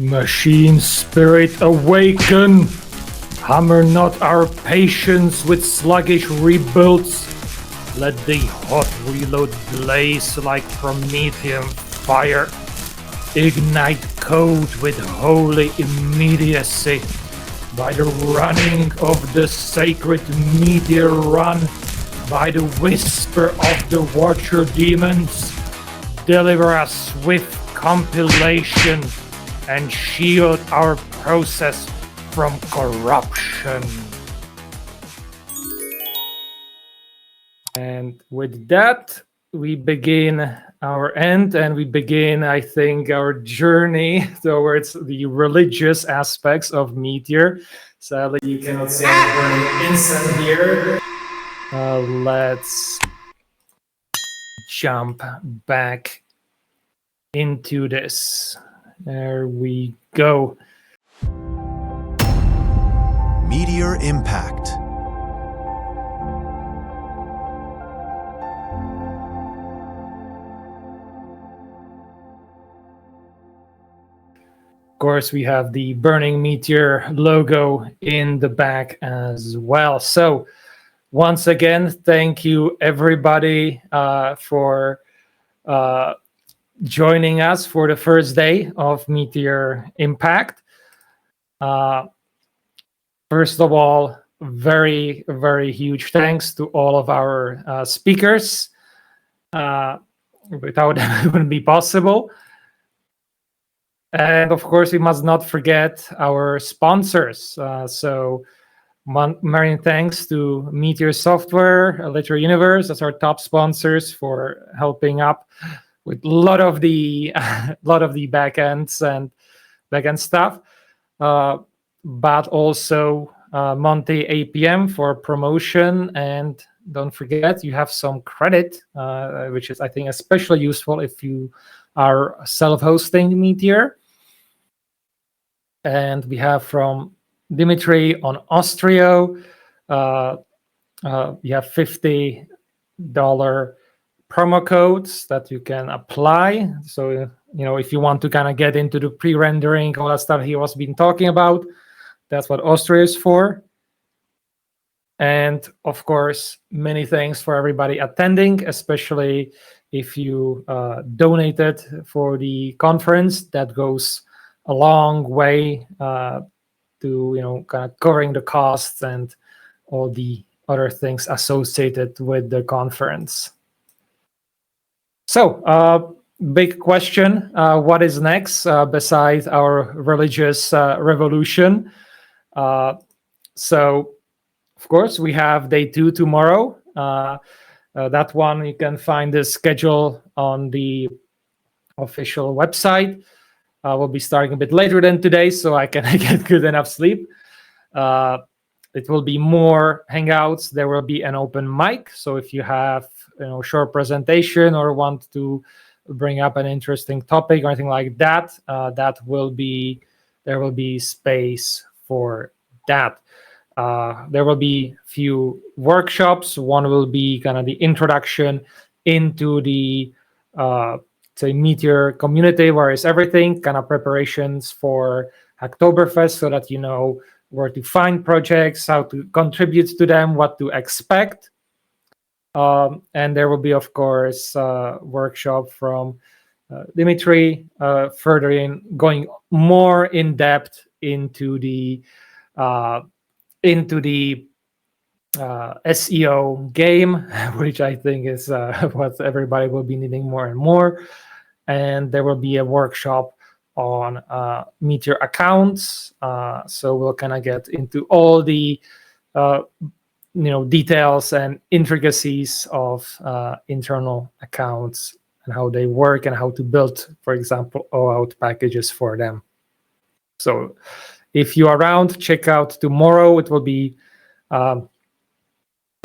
Machine spirit awaken! Hammer not our patience with sluggish rebuilds. Let the hot reload blaze like Promethean fire. Ignite code with holy immediacy. By the running of the sacred meteor run, by the whisper of the watcher demons, deliver a swift compilation and shield our process from corruption. And with that, we begin our end, and we begin, I think, our journey towards the religious aspects of Meteor. Sadly, you cannot see any burning incense here. Let's jump back into this. There we go. Meteor Impact. Of course, we have the Burning Meteor logo in the back as well. So once again, thank you everybody for joining us for the first day of Meteor Impact. First of all, very, very huge thanks to all of our speakers. Without them, it wouldn't be possible. And of course, we must not forget our sponsors. So many thanks to Meteor Software, Literary Universe as our top sponsors for helping up with a lot of the backends and backend stuff. But also Monte APM for promotion. And don't forget, you have some credit, which is, I think, especially useful if you are self-hosting Meteor. And we have from Dimitri on Austria, we have $50 promo codes that you can apply. So, if you want to kind of get into the pre-rendering, all that stuff he was been talking about, that's what Austria is for. And of course, many thanks for everybody attending, especially if you donated for the conference. That goes a long way to kind of covering the costs and all the other things associated with the conference. So, big question: what is next besides our religious revolution? So, of course, we have day 2 tomorrow. That one you can find the schedule on the official website. We'll be starting a bit later than today, so I can get good enough sleep. It will be more hangouts. There will be an open mic. So if you have short presentation or want to bring up an interesting topic or anything like that, there will be space for that. There will be few workshops. One will be kind of the introduction into the Meteor community, where is everything, kind of preparations for Hacktoberfest, so that you know where to find projects, how to contribute to them, what to expect. And there will be, of course, workshop from Dimitri, further going more in depth into the SEO game, which I think is what everybody will be needing more and more. And there will be a workshop on Meteor accounts. So we'll kind of get into all the details and intricacies of internal accounts and how they work and how to build, for example, OAuth packages for them. So if you're around, check out tomorrow. It will be a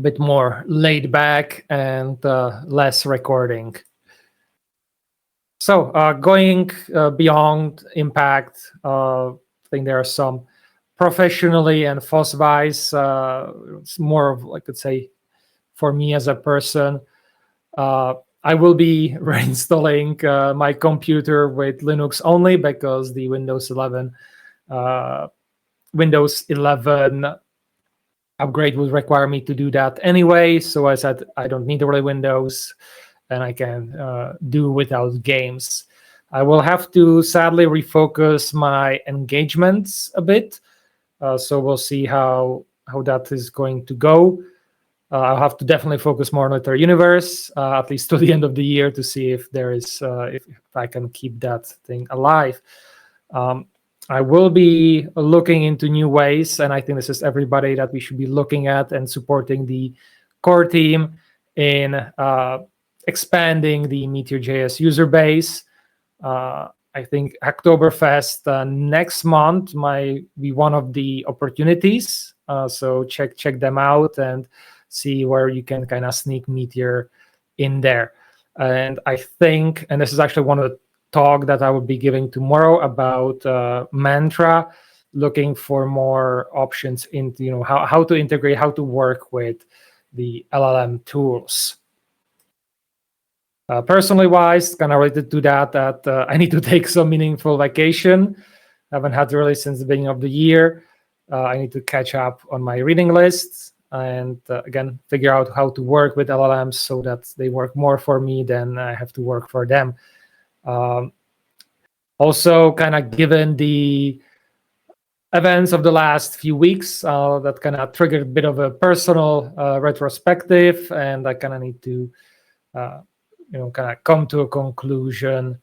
bit more laid back and less recording. So going beyond Impact, I think there are some professionally and FOSS-wise, it's more of, like, let's say, for me as a person, I will be reinstalling my computer with Linux only, because the Windows 11 upgrade would require me to do that anyway. So I said I don't need really Windows, and I can do without games. I will have to sadly refocus my engagements a bit. So we'll see how that is going to go. I'll have to definitely focus more on Meteor Universe, at least to the end of the year, to see if there is if I can keep that thing alive. I will be looking into new ways, and I think this is everybody that we should be looking at and supporting the core team in expanding the MeteorJS user base. I think Oktoberfest next month might be one of the opportunities. So check them out and see where you can kind of sneak Meteor in there. And I think, and this is actually one of the talk that I will be giving tomorrow about Mantra, looking for more options into how to integrate, how to work with the LLM tools. Personally wise, kind of related to that I need to take some meaningful vacation. I haven't had really since the beginning of the year. I need to catch up on my reading lists and again figure out how to work with LLMs so that they work more for me than I have to work for them. Also, kind of given the events of the last few weeks, that kind of triggered a bit of a personal retrospective, and I kind of need to kind of come to a conclusion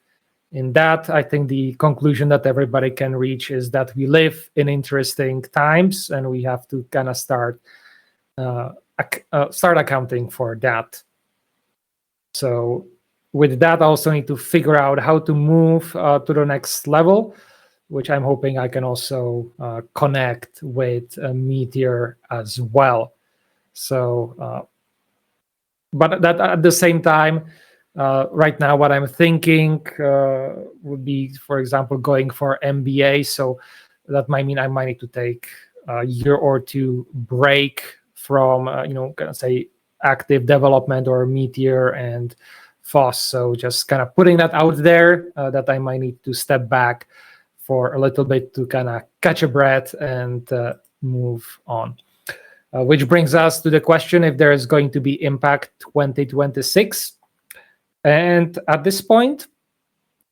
in that. I think the conclusion that everybody can reach is that we live in interesting times, and we have to kind of start accounting for that. So with that, I also need to figure out how to move to the next level, which I'm hoping I can also connect with Meteor as well. So, but that at the same time, right now, what I'm thinking would be, for example, going for MBA. So that might mean I might need to take a year or two break from, kind of say active development or Meteor and FOSS. So just kind of putting that out there that I might need to step back for a little bit to kind of catch a breath and move on. Which brings us to the question if there is going to be Impact 2026. And at this point,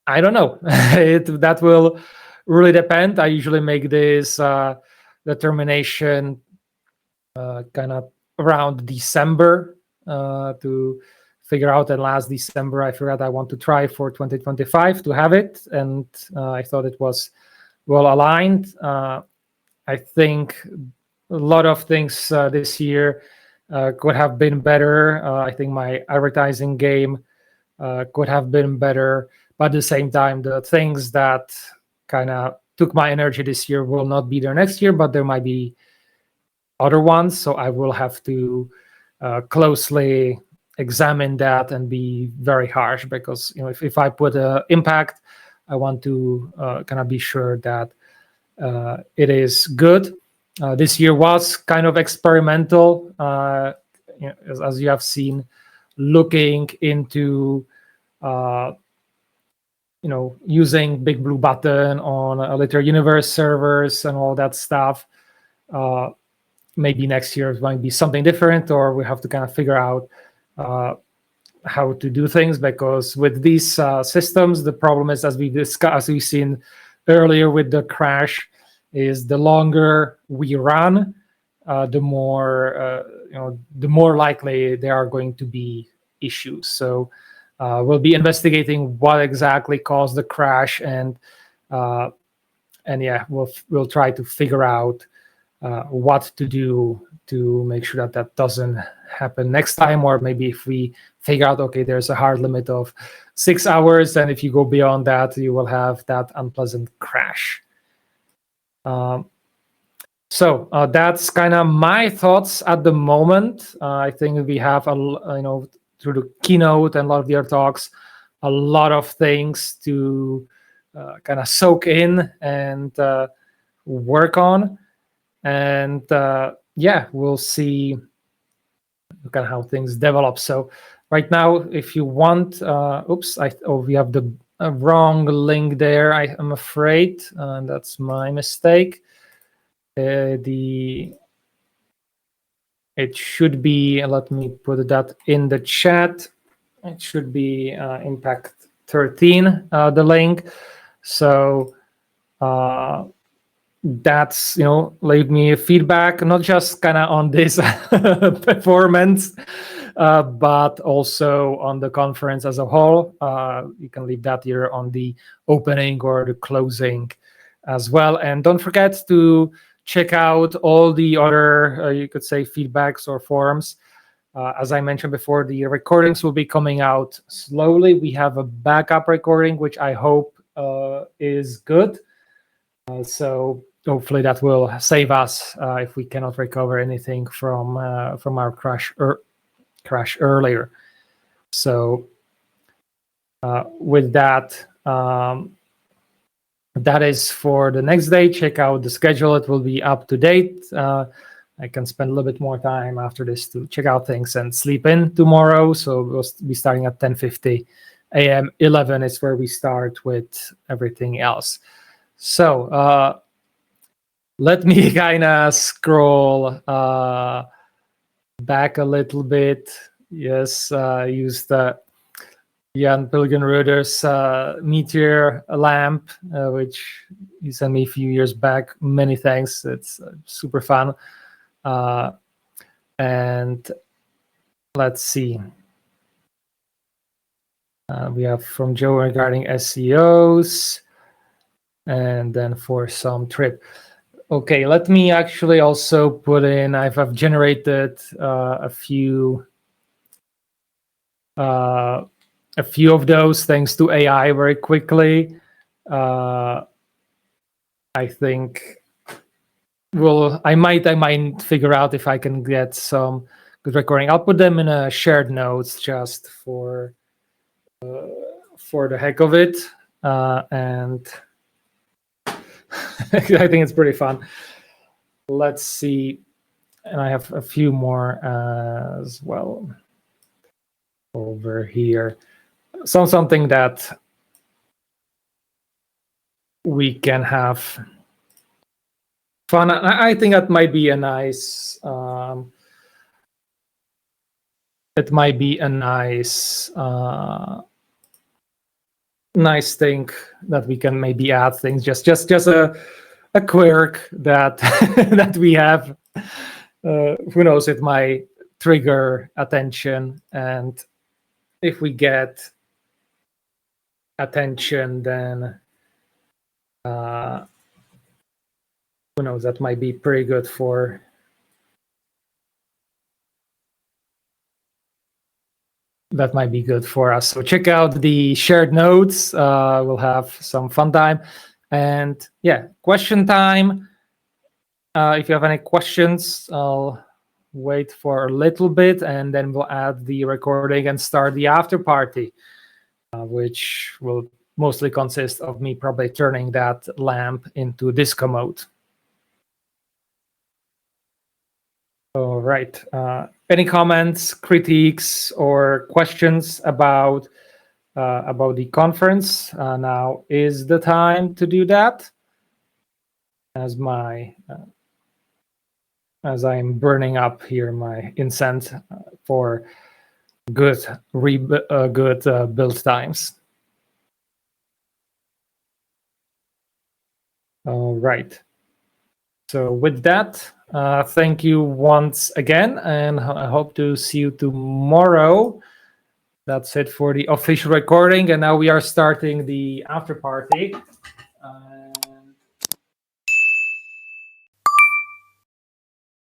I don't know. That will really depend. I usually make this determination kind of around December to figure out. And last December, I figured I want to try for 2025 to have it. And I thought it was well aligned. I think a lot of things this year could have been better. I think my advertising game could have been better. But at the same time, the things that kind of took my energy this year will not be there next year, but there might be other ones. So I will have to closely examine that and be very harsh, because if I put an impact, I want to kind of be sure that it is good. This year was kind of experimental, as you have seen, looking into using Big Blue Button on a Meteor Universe servers and all that stuff. Maybe next year it might be something different, or we have to kind of figure out how to do things, because with these systems, the problem is, as we discussed, as we've seen earlier with the crash, is the longer we run, the more likely there are going to be issues. So we'll be investigating what exactly caused the crash, and yeah, we'll try to figure out what to do to make sure that doesn't happen next time. Or maybe if we figure out, okay, there's a hard limit of 6 hours, and if you go beyond that, you will have that unpleasant crash. So that's kind of my thoughts at the moment. I think we have through the keynote and a lot of the other talks, a lot of things to kind of soak in and work on. And yeah, we'll see kind of how things develop. So right now, if you want, we have the wrong link there. I am afraid that's my mistake. It should be. Let me put that in the chat. It should be Impact 13, the link. So that's, leave me feedback, not just kind of on this performance, but also on the conference as a whole. You can leave that here on the opening or the closing as well. And don't forget to check out all the other, you could say, feedbacks or forums. As I mentioned before, the recordings will be coming out slowly. We have a backup recording, which I hope is good. So hopefully that will save us if we cannot recover anything from our crash earlier. So with that, that is for the next day. Check out the schedule; it will be up to date. I can spend a little bit more time after this to check out things and sleep in tomorrow. So we'll be starting at 10:50 a.m. 11 is where we start with everything else. So let me kind of scroll back a little bit. Yes, use the Jan Pilgenröder's Meteor lamp, which he sent me a few years back. Many thanks. It's super fun. And let's see. We have from Joe regarding SEOs, and then for some trip. Okay, let me actually also put in. I've generated a few of those thanks to AI very quickly. I think I might figure out if I can get some good recording. I'll put them in a shared notes just for the heck of it, and I think it's pretty fun. Let's see, and I have a few more as well over here. Something that we can have fun. I think that might be a nice. It might be a nice thing that we can maybe add things. Just a quirk that that we have. Who knows? It might trigger attention, and if we get attention, then who knows? That might be pretty good for. That might be good for us. So check out the shared notes. We'll have some fun time. And yeah, question time. If you have any questions, I'll wait for a little bit, and then we'll add the recording and start the after party, which will mostly consist of me probably turning that lamp into disco mode. All right. Any comments, critiques, or questions about the conference? Now is the time to do that. As I'm burning up here my incense for good build times. All right. So with that, thank you once again, and I hope to see you tomorrow. That's it for the official recording, and now we are starting the after party.